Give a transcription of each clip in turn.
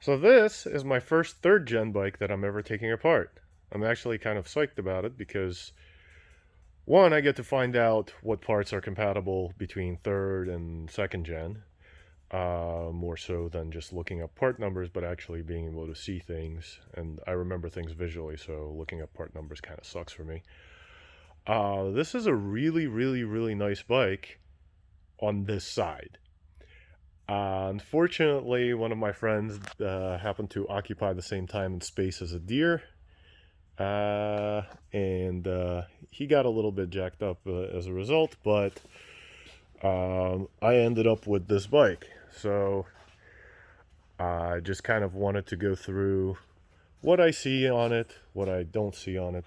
So this is my first third gen bike that I'm ever taking apart. I'm actually kind of psyched about it because one, I get to find out what parts are compatible between third and second gen, more so than just looking up part numbers, but actually being able to see things. And I remember things visually, so looking up part numbers kind of sucks for me. This is a really, really, really nice bike on this side. Unfortunately, one of my friends happened to occupy the same time and space as a deer, and he got a little bit jacked up as a result, but I ended up with this bike. So I just kind of wanted to go through what I see on it, what I don't see on it.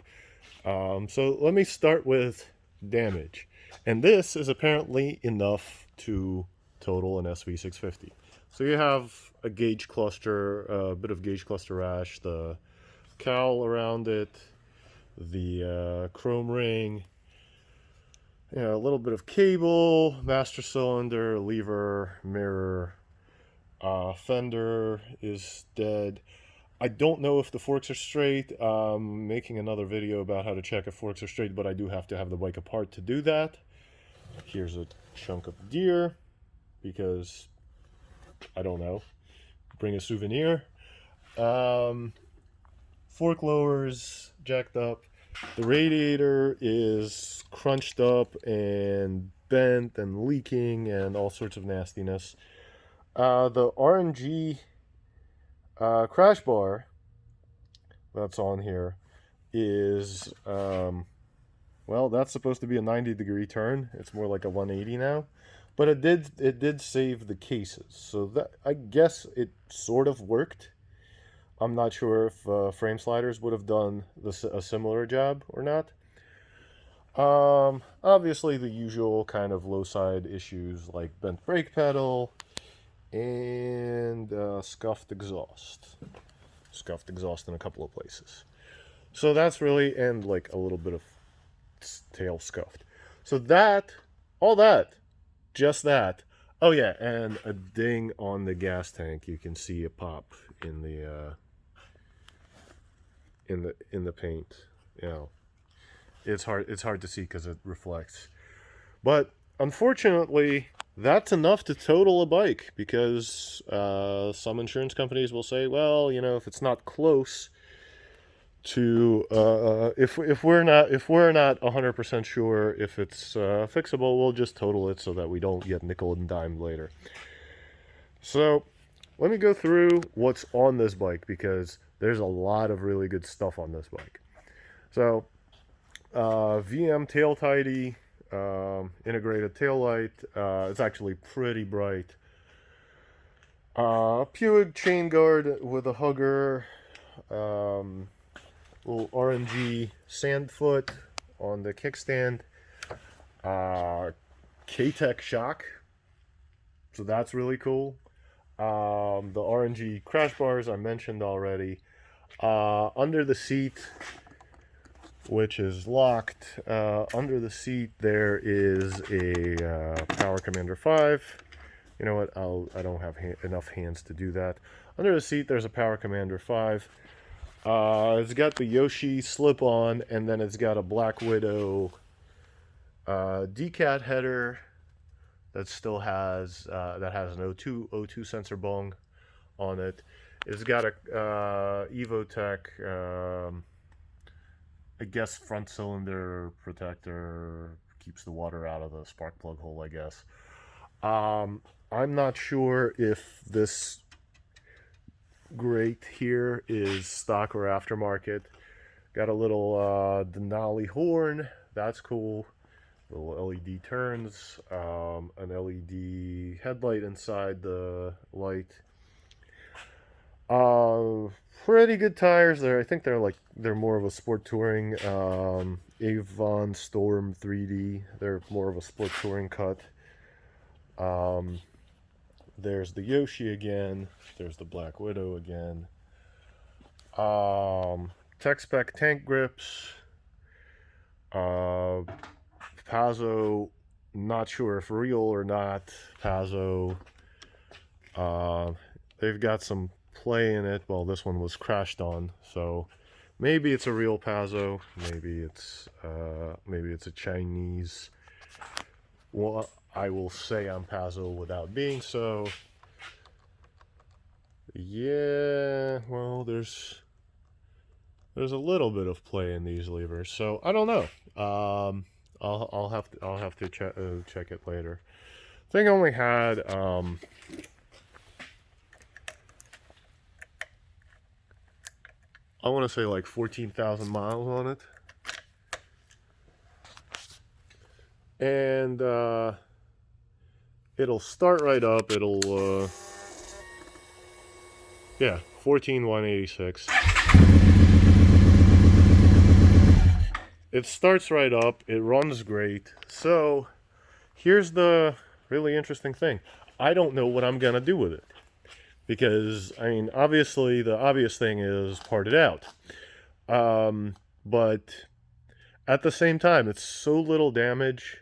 So let me start with damage. And this is apparently enough to total an sv650. So you have a gauge cluster, a bit of gauge cluster rash, the cowl around it, the chrome ring, a little bit of cable, master cylinder, lever, mirror, fender is dead. I don't know if the forks are straight. I'm making another video about how to check if forks are straight, but I do have to have the bike apart to do that. Here's a chunk of deer because I don't know. Bring a souvenir. Fork lowers jacked up. The radiator is crunched up and bent and leaking and all sorts of nastiness. The RNG crash bar that's on here is, well, that's supposed to be a 90-degree turn. It's more like a 180 now. But it did save the cases. So that, I guess it sort of worked. I'm not sure if frame sliders would have done a similar job or not. Obviously the usual kind of low side issues like bent brake pedal and scuffed exhaust. Scuffed exhaust in a couple of places. So that's really, and like a little bit of tail scuffed. So that, all that, just that. Oh yeah, and a ding on the gas tank. You can see a pop in the in the paint. You know, it's hard to see because it reflects. But unfortunately, that's enough to total a bike because some insurance companies will say, well, if it's not close to if we're not 100% sure if it's fixable, we'll just total it so that we don't get nickel and dime later. So let me go through what's on this bike because there's a lot of really good stuff on this bike. So VM tail tidy, integrated tail light. It's actually pretty bright. Puig chain guard with a hugger. Little RNG sand foot on the kickstand. K-Tech shock. So that's really cool. The RNG crash bars I mentioned already. Under the seat, which is locked, under the seat there is a Power Commander 5. You know what? I don't have enough hands to do that. Under the seat there's a Power Commander 5. It's got the Yoshi slip-on, and then it's got a Black Widow DCAT header that still has an O2 sensor bung on it. It's got a Evotech, I guess, front cylinder protector, keeps the water out of the spark plug hole, I guess. I'm not sure if this grate here is stock or aftermarket. Got a little Denali horn, that's cool. Little LED turns, an LED headlight inside the light. Pretty good tires there. I think they're more of a sport touring. Avon Storm 3D. They're more of a sport touring cut. There's the Yoshi again. There's the Black Widow again. Tech Spec tank grips. Pazzo, not sure if real or not. Pazzo. They've got some play in it. Well, this one was crashed on, so maybe it's a real Pazzo, maybe it's a Chinese. Well, I will say I'm Pazzo without being so. Yeah, well, there's a little bit of play in these levers, so I don't know. I'll have to check it later. Thing only had I want to say like 14,000 miles on it, and it'll start right up. It'll yeah, 14,186. It starts right up. It runs great. So here's the really interesting thing. I don't know what I'm gonna do with it, because I mean, obviously the obvious thing is part it out, but at the same time it's so little damage.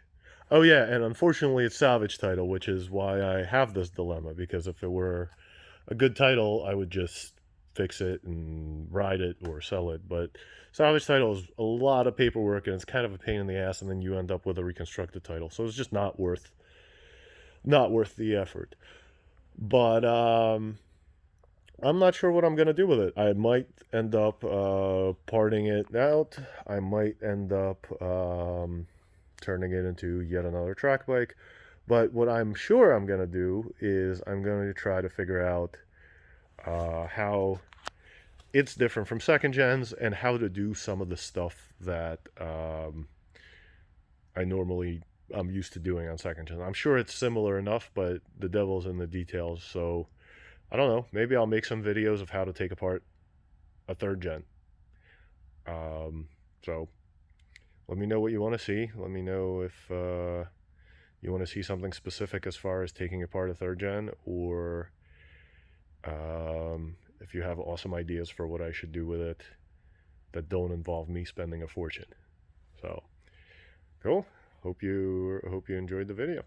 Oh yeah, and unfortunately it's salvage title, which is why I have this dilemma, because if it were a good title I would just fix it and ride it or sell it, but salvage title is a lot of paperwork and it's kind of a pain in the ass, and then you end up with a reconstructed title, so it's just not worth the effort. But I'm not sure what I'm gonna do with it. I might end up parting it out. I might end up turning it into yet another track bike. But what I'm sure I'm gonna do is I'm going to try to figure out how it's different from second gens and how to do some of the stuff that I'm used to doing on second gen. I'm sure it's similar enough, but the devil's in the details. So I don't know. Maybe I'll make some videos of how to take apart a third gen. So let me know what you want to see. Let me know if you want to see something specific as far as taking apart a third gen, or if you have awesome ideas for what I should do with it that don't involve me spending a fortune. So cool. Hope you enjoyed the video.